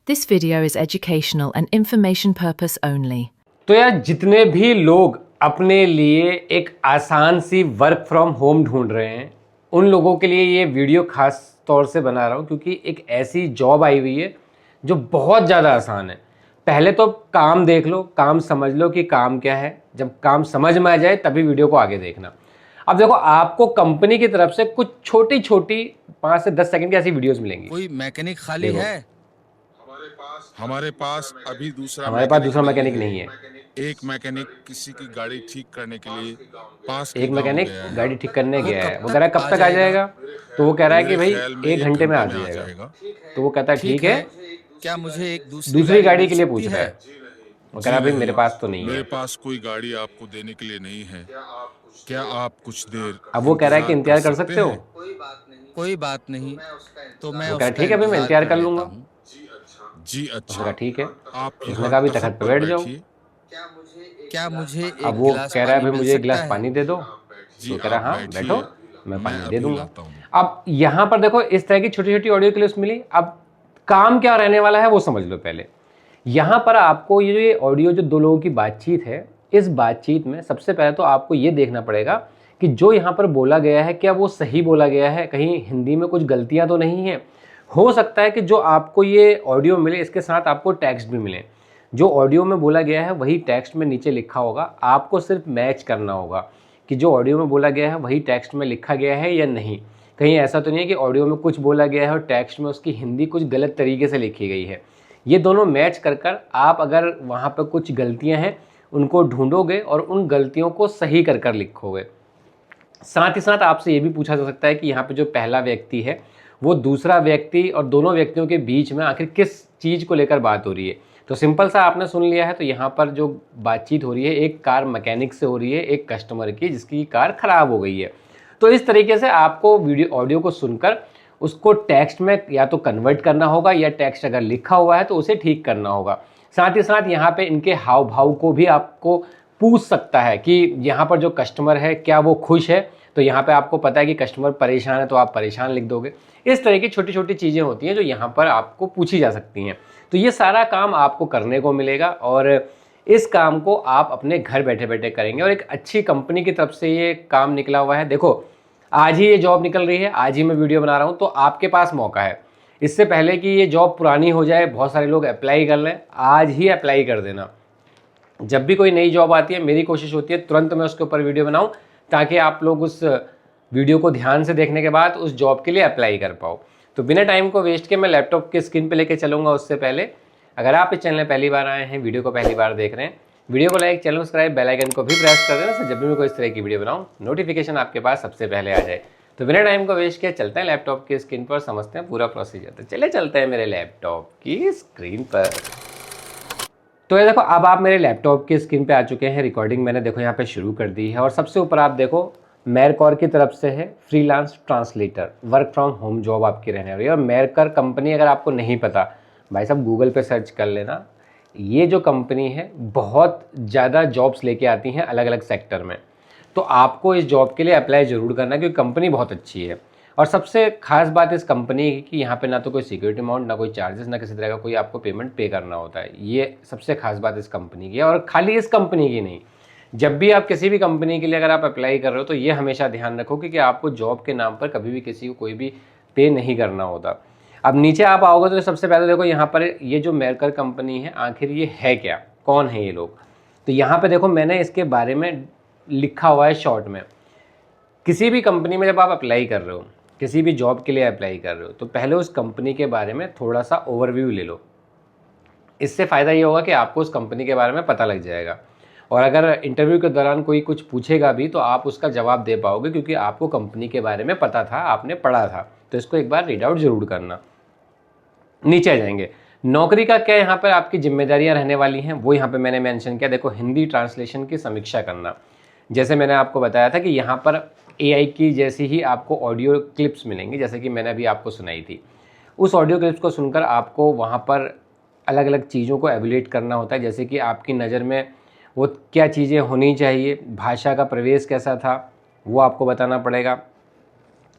This video is educational and information purpose only. तो यार जितने भी लोग अपने लिए एक आसान सी वर्क फ्रॉम होम ढूंढ रहे हैं उन लोगों के लिए ये वीडियो खास तौर से बना रहा हूँ क्योंकि एक ऐसी जॉब आई हुई है जो बहुत ज़्यादा आसान है। पहले तो काम देख लो, काम समझ लो कि काम क्या है। जब काम समझ में आ जाए तभी वीडियो को आगे देखना। अब देखो, आपको कंपनी की तरफ से कुछ छोटी छोटी 5 से 10 सेकंड की ऐसी वीडियोस मिलेंगी। कोई मैकेनिक खाली है? हमारे पास अभी दूसरा हमारे पास दूसरा मैकेनिक नहीं है। एक मैकेनिक किसी की गाड़ी ठीक करने के लिए पास के एक गांव मैकेनिक गया है। गाड़ी ठीक करने वो गया है, कब वो तक कह रहा है कब आ तक आ जाएगा। तो वो कह रहा है कि मेरे भाई ख्याल में 1 घंटे में आ घंटे जाएगा। तो वो कहता है ठीक है। क्या मुझे एक दूसरी गाड़ी के लिए मिल पूछ सकती रहा है। वो कह रहा है भाई मेरे पास तो नहीं मेरे है। पास कोई गाड़ी आपको देने के लिए नहीं है। क्या आप कुछ देर अब वो कह रहा है कि इंतजार कर सकते हो। हैं? कोई बात नहीं, तो मैं वो कह रहा है उसका ठीक है भाई, मैं इंतजार कर लेता लूंगा। हूँ। जी उसने अच्छा, कहा ठीक है। आप उसने यहाँ कहा अभी तख्त तख्त पे पर बैठ जाओ। बैठिए। क्या मुझे एक अब वो गिलास कह रहा है पानी भाई मिल मुझे एक गिलास सकता है? पानी दे दो। जी तो कह रहा आप है हाँ बैठिए, बैठो, मैं पानी दे अभी दूंगा। लाता हूँ। अब यहाँ पर देखो, इस तरह की छोटी छोटी ऑडियो क्लिप्स मिली। अब काम क्या रहने वाला है वो समझ लो पहले। यहाँ पर आपको ये ऑडियो जो दो लोगों की बातचीत है, इस बातचीत में सबसे पहले तो आपको ये देखना पड़ेगा कि जो यहाँ पर बोला गया है क्या वो सही बोला गया है, कहीं हिंदी में कुछ गलतियाँ तो नहीं है। हो सकता है कि जो आपको ये ऑडियो मिले इसके साथ आपको टेक्स्ट भी मिले। जो ऑडियो में बोला गया है वही टेक्स्ट में नीचे लिखा होगा। आपको सिर्फ मैच करना होगा कि जो ऑडियो में बोला गया है वही टेक्स्ट में लिखा गया है या नहीं। कहीं ऐसा तो नहीं है कि ऑडियो में कुछ बोला गया है और टेक्स्ट में उसकी हिंदी कुछ गलत तरीके से लिखी गई है। ये दोनों मैच कर कर आप अगर वहाँ पर कुछ गलतियाँ हैं उनको ढूंढोगे और उन गलतियों को सही कर कर लिखोगे। साथ ही साथ आपसे ये भी पूछा जा सकता है कि यहाँ पे जो पहला व्यक्ति है वो दूसरा व्यक्ति और दोनों व्यक्तियों के बीच में आखिर किस चीज़ को लेकर बात हो रही है। तो सिंपल सा आपने सुन लिया है। तो यहाँ पर जो बातचीत हो रही है एक कार मैकेनिक से हो रही है, एक कस्टमर की जिसकी कार ख़राब हो गई है। तो इस तरीके से आपको वीडियो ऑडियो को सुनकर उसको टेक्स्ट में या तो कन्वर्ट करना होगा या टेक्स्ट अगर लिखा हुआ है तो उसे ठीक करना होगा। साथ ही साथ यहाँ पे इनके हाव भाव को भी आपको पूछ सकता है कि यहाँ पर जो कस्टमर है क्या वो खुश है। तो यहाँ पे आपको पता है कि कस्टमर परेशान है तो आप परेशान लिख दोगे। इस तरह की छोटी छोटी चीज़ें होती हैं जो यहाँ पर आपको पूछी जा सकती हैं। तो ये सारा काम आपको करने को मिलेगा और इस काम को आप अपने घर बैठे बैठे करेंगे और एक अच्छी कंपनी की तरफ से ये काम निकला हुआ है। देखो, आज ही ये जॉब निकल रही है, आज ही मैं वीडियो बना रहा हूँ, तो आपके पास मौका है। इससे पहले कि ये जॉब पुरानी हो जाए, बहुत सारे लोग अप्लाई कर लें, आज ही अप्लाई कर देना। जब भी कोई नई जॉब आती है मेरी कोशिश होती है तुरंत मैं उसके ऊपर वीडियो बनाऊं ताकि आप लोग उस वीडियो को ध्यान से देखने के बाद उस जॉब के लिए अप्लाई कर पाओ। तो बिना टाइम को वेस्ट किए मैं लैपटॉप के स्क्रीन पे लेके चलूँगा। उससे पहले अगर आप इस चैनल में पहली बार आए हैं, वीडियो को पहली बार देख रहे हैं, वीडियो को like, channel subscribe, bell icon को भी प्रेस कर देना तो जब भी मैं कोई इस तरह की वीडियो बनाऊँ नोटिफिकेशन आपके पास सबसे पहले आ जाए। तो बिना टाइम को वेस्ट किए चलते हैं लैपटॉप की स्क्रीन पर, समझते हैं पूरा प्रोसीजर। तो चले चलते हैं मेरे लैपटॉप की स्क्रीन पर। तो ये देखो, अब आप मेरे लैपटॉप की स्क्रीन पे आ चुके हैं। रिकॉर्डिंग मैंने देखो यहाँ पे शुरू कर दी है और सबसे ऊपर आप देखो मेरकॉर की तरफ से है freelance translator, work from home job आपकी रहने वाली है। और मेरकर कंपनी अगर आपको नहीं पता, भाई साहब गूगल पे सर्च कर लेना। ये जो कंपनी है बहुत ज़्यादा जॉब्स लेके आती हैं अलग अलग सेक्टर में। तो आपको इस जॉब के लिए अप्लाई ज़रूर करना क्योंकि कंपनी बहुत अच्छी है। और सबसे खास बात इस कंपनी की कि यहाँ पे ना तो कोई सिक्योरिटी अमाउंट, ना कोई चार्जेस, ना किसी तरह का कोई आपको पेमेंट पे करना होता है। ये सबसे खास बात इस कंपनी की है। और खाली इस कंपनी की नहीं, जब भी आप किसी भी कंपनी के लिए अगर आप अप्लाई कर रहे हो तो ये हमेशा ध्यान रखो कि आपको जॉब के नाम पर कभी भी किसी को कोई भी पे नहीं करना होता। अब नीचे आप आओगे तो सबसे पहले देखो यहाँ पर ये जो मेरकर कंपनी है आखिर ये है क्या, कौन है ये लोग। तो यहाँ पर देखो मैंने इसके बारे में लिखा हुआ है शॉर्ट में। किसी भी कंपनी में जब आप अप्लाई कर रहे हो, किसी भी जॉब के लिए अप्लाई कर रहे हो, तो पहले उस कंपनी के बारे में थोड़ा सा ओवरव्यू ले लो। इससे फ़ायदा ये होगा कि आपको उस कंपनी के बारे में पता लग जाएगा और अगर इंटरव्यू के दौरान कोई कुछ पूछेगा भी तो आप उसका जवाब दे पाओगे क्योंकि आपको कंपनी के बारे में पता था, आपने पढ़ा था। तो इसको एक बार रीड आउट ज़रूर करना। नीचे आ जाएंगे, नौकरी का क्या यहाँ पर आपकी जिम्मेदारियाँ रहने वाली हैं वो यहाँ पर मैंने मेंशन किया। देखो, हिंदी ट्रांसलेशन की समीक्षा करना। जैसे मैंने आपको बताया था कि यहाँ पर AI की जैसी ही आपको ऑडियो क्लिप्स मिलेंगी, जैसे कि मैंने अभी आपको सुनाई थी। उस ऑडियो क्लिप्स को सुनकर आपको वहाँ पर अलग अलग चीज़ों को एवेल्यूएट करना होता है। जैसे कि आपकी नज़र में वो क्या चीज़ें होनी चाहिए, भाषा का प्रवेश कैसा था वो आपको बताना पड़ेगा,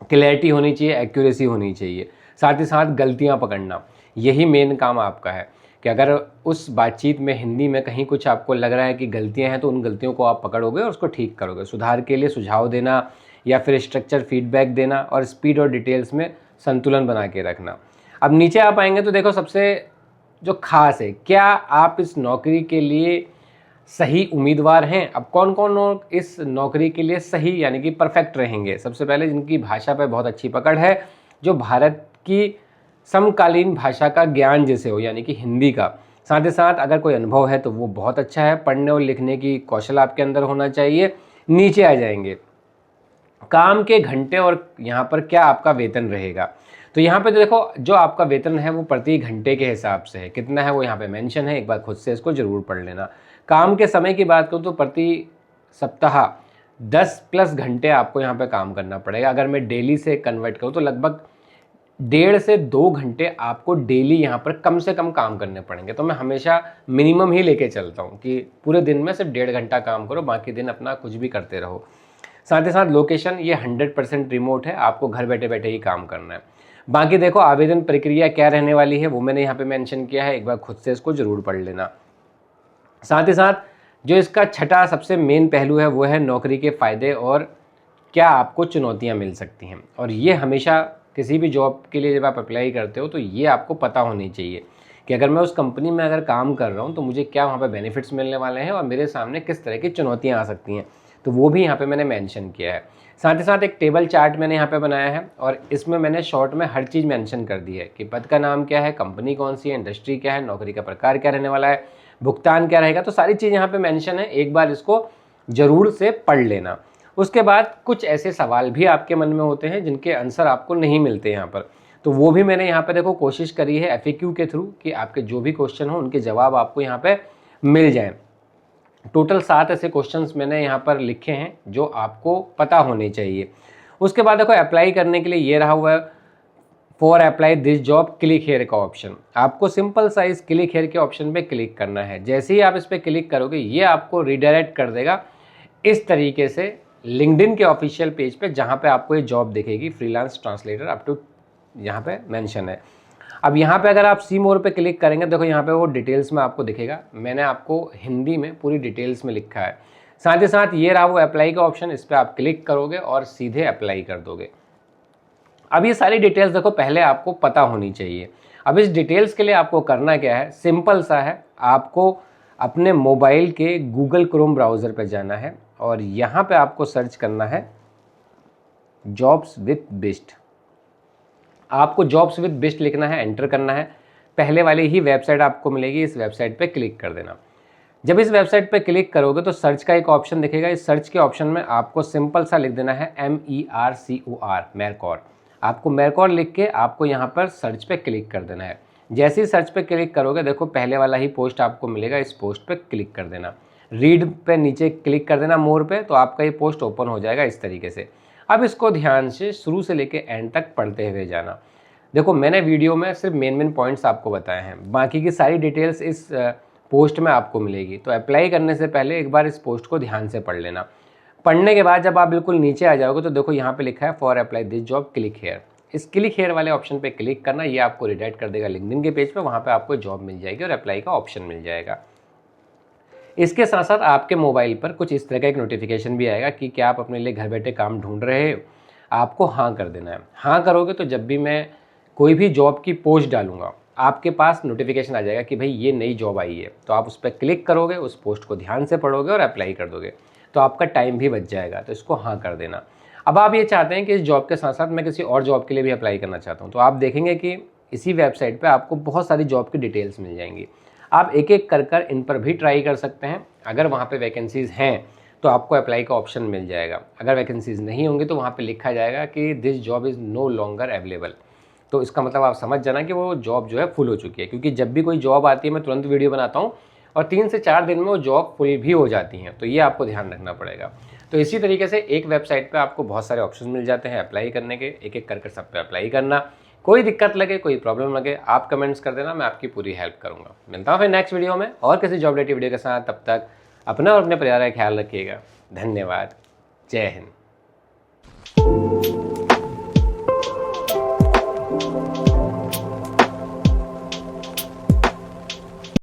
क्लैरिटी होनी चाहिए, एक्यूरेसी होनी चाहिए, साथ ही साथ गलतियाँ पकड़ना। यही मेन काम आपका है कि अगर उस बातचीत में हिंदी में कहीं कुछ आपको लग रहा है कि गलतियां हैं तो उन गलतियों को आप पकड़ोगे और उसको ठीक करोगे। सुधार के लिए सुझाव देना या फिर स्ट्रक्चर फीडबैक देना और स्पीड और डिटेल्स में संतुलन बना के रखना। अब नीचे आप आएंगे तो देखो सबसे जो खास है, क्या आप इस नौकरी के लिए सही उम्मीदवार हैं। अब कौन कौन लोग इस नौकरी के लिए सही यानी कि परफेक्ट रहेंगे। सबसे पहले जिनकी भाषा पर बहुत अच्छी पकड़ है, जो भारत की समकालीन भाषा का ज्ञान जैसे हो यानी कि हिंदी का, साथ ही साथ अगर कोई अनुभव है तो वो बहुत अच्छा है। पढ़ने और लिखने की कौशल आपके अंदर होना चाहिए। नीचे आ जाएंगे काम के घंटे और यहाँ पर क्या आपका वेतन रहेगा। तो यहाँ पे तो देखो जो आपका वेतन है वो प्रति घंटे के हिसाब से है, कितना है वो यहाँ पे मेंशन है, एक बार खुद से इसको जरूर पढ़ लेना। काम के समय की बात करूँ तो प्रति सप्ताह 10+ घंटे आपको यहाँ पे काम करना पड़ेगा। अगर मैं डेली से कन्वर्ट करूँ तो लगभग 1.5 से 2 घंटे आपको डेली यहाँ पर कम से कम काम करने पड़ेंगे। तो मैं हमेशा मिनिमम ही लेके चलता हूँ कि पूरे दिन में सिर्फ 1.5 घंटा काम करो, बाकी दिन अपना कुछ भी करते रहो। साथ ही साथ लोकेशन ये 100% रिमोट है, आपको घर बैठे बैठे ही काम करना है। बाकी देखो आवेदन प्रक्रिया क्या रहने वाली है वो मैंने यहाँ पे मेंशन किया है, एक बार खुद से इसको जरूर पढ़ लेना। साथ ही साथ जो इसका छठा सबसे मेन पहलू है वो है नौकरी के फ़ायदे और क्या आपको चुनौतियाँ मिल सकती हैं। और ये हमेशा किसी भी जॉब के लिए जब आप अप्लाई करते हो तो ये आपको पता होनी चाहिए कि अगर मैं उस कंपनी में अगर काम कर रहा हूँ तो मुझे क्या वहाँ पे बेनिफिट्स मिलने वाले हैं और मेरे सामने किस तरह की चुनौतियाँ आ सकती हैं, तो वो भी यहाँ पे मैंने मेंशन किया है। साथ ही साथ एक टेबल चार्ट मैंने यहाँ पे बनाया है और इसमें मैंने शॉर्ट में हर चीज़ मेंशन कर दी है कि पद का नाम क्या है, कंपनी कौन सी है, इंडस्ट्री क्या है, नौकरी का प्रकार क्या रहने वाला है, भुगतान क्या रहेगा। तो सारी चीज़ यहाँ पे मेंशन है, एक बार इसको ज़रूर से पढ़ लेना। उसके बाद कुछ ऐसे सवाल भी आपके मन में होते हैं जिनके आंसर आपको नहीं मिलते यहाँ पर, तो वो भी मैंने यहाँ पे देखो कोशिश करी है FAQ के थ्रू कि आपके जो भी क्वेश्चन हो उनके जवाब आपको यहाँ पे मिल जाएं। टोटल 7 ऐसे क्वेश्चंस मैंने यहाँ पर लिखे हैं जो आपको पता होने चाहिए। उसके बाद देखो अप्लाई करने के लिए ये रहा हुआ है for apply this job click here का ऑप्शन। आपको सिंपल सा इस क्लिक हेयर के ऑप्शन पे क्लिक करना है। जैसे ही आप इस पर क्लिक करोगे ये आपको रिडायरेक्ट कर देगा इस तरीके से लिंक्डइन के ऑफिशियल पेज पे, जहाँ पे आपको ये जॉब दिखेगी फ्रीलांस ट्रांसलेटर अप टू यहाँ पे मेंशन है। अब यहाँ पे अगर आप सी मोर पे क्लिक करेंगे देखो यहाँ पे वो डिटेल्स में आपको दिखेगा, मैंने आपको हिंदी में पूरी डिटेल्स में लिखा है। साथ ही साथ ये रहा वो अप्लाई का ऑप्शन, इस पर आप क्लिक करोगे और सीधे अप्लाई कर दोगे। अब ये सारी डिटेल्स देखो पहले आपको पता होनी चाहिए। अब इस डिटेल्स के लिए आपको करना क्या है, सिंपल सा है, आपको अपने मोबाइल के गूगल क्रोम ब्राउज़र पे जाना है और यहाँ पे आपको सर्च करना है जॉब्स विद बेस्ट। आपको जॉब्स विद बेस्ट लिखना है, एंटर करना है, पहले वाली ही वेबसाइट आपको मिलेगी, इस वेबसाइट पे क्लिक कर देना। जब इस वेबसाइट पे क्लिक करोगे तो सर्च का एक ऑप्शन दिखेगा, इस सर्च के ऑप्शन में आपको सिंपल सा लिख देना है MERCOR, मेरकॉर। आपको मेरकॉर लिख के आपको यहाँ पर सर्च पे क्लिक कर देना है। जैसे ही सर्च पे क्लिक करोगे देखो पहले वाला ही पोस्ट आपको मिलेगा, इस पोस्ट पे क्लिक कर देना। रीड पे नीचे क्लिक कर देना मोर पे, तो आपका ये पोस्ट ओपन हो जाएगा इस तरीके से। अब इसको ध्यान से शुरू से लेके एंड तक पढ़ते हुए जाना। देखो मैंने वीडियो में सिर्फ मेन पॉइंट्स आपको बताए हैं, बाकी की सारी डिटेल्स इस पोस्ट में आपको मिलेगी। तो अप्लाई करने से पहले एक बार इस पोस्ट को ध्यान से पढ़ लेना। पढ़ने के बाद जब आप बिल्कुल नीचे आ जाओगे तो देखो यहाँ पे लिखा है for apply this job click here. इस क्लिक हेयर वाले ऑप्शन पे क्लिक करना, ये आपको रिडायरेक्ट कर देगा लिंक्डइन के पेज पे, वहाँ पे आपको जॉब मिल जाएगी और अप्लाई का ऑप्शन मिल जाएगा। इसके साथ साथ आपके मोबाइल पर कुछ इस तरह का एक नोटिफिकेशन भी आएगा कि क्या आप अपने लिए घर बैठे काम ढूंढ रहे हो, आपको हाँ कर देना है। हाँ करोगे तो जब भी मैं कोई भी जॉब की पोस्ट डालूंगा आपके पास नोटिफिकेशन आ जाएगा कि भाई ये नई जॉब आई है, तो आप उस पर क्लिक करोगे, उस पोस्ट को ध्यान से पढ़ोगे और अप्लाई कर दोगे, तो आपका टाइम भी बच जाएगा। तो इसको हाँ कर देना। अब आप ये चाहते हैं कि इस जॉब के साथ साथ मैं किसी और जॉब के लिए भी अप्लाई करना चाहता हूँ, तो आप देखेंगे कि इसी वेबसाइट पर आपको बहुत सारी जॉब की डिटेल्स मिल जाएंगी। आप एक एक कर इन पर भी ट्राई कर सकते हैं। अगर वहाँ पे वैकेंसीज़ हैं तो आपको अप्लाई का ऑप्शन मिल जाएगा, अगर वैकेंसीज़ नहीं होंगी तो वहाँ पे लिखा जाएगा कि this job is no longer available. तो इसका मतलब आप समझ जाना कि वो जॉब जो है फुल हो चुकी है, क्योंकि जब भी कोई जॉब आती है मैं तुरंत वीडियो बनाता हूँ और 3 से 4 दिन में वो जॉब फुल भी हो जाती हैं, तो ये आपको ध्यान रखना पड़ेगा। तो इसी तरीके से एक वेबसाइट पर आपको बहुत सारे ऑप्शन मिल जाते हैं अप्लाई करने के, एक एक करके सब पे अप्लाई करना। कोई दिक्कत लगे, कोई प्रॉब्लम लगे, आप कमेंट्स कर देना, मैं आपकी पूरी हेल्प करूंगा। मिलता हूं फिर नेक्स्ट वीडियो में और किसी जॉब रिलेटेड वीडियो के साथ। तब तक अपना और अपने परिवार का ख्याल रखिएगा। धन्यवाद। जय हिंद।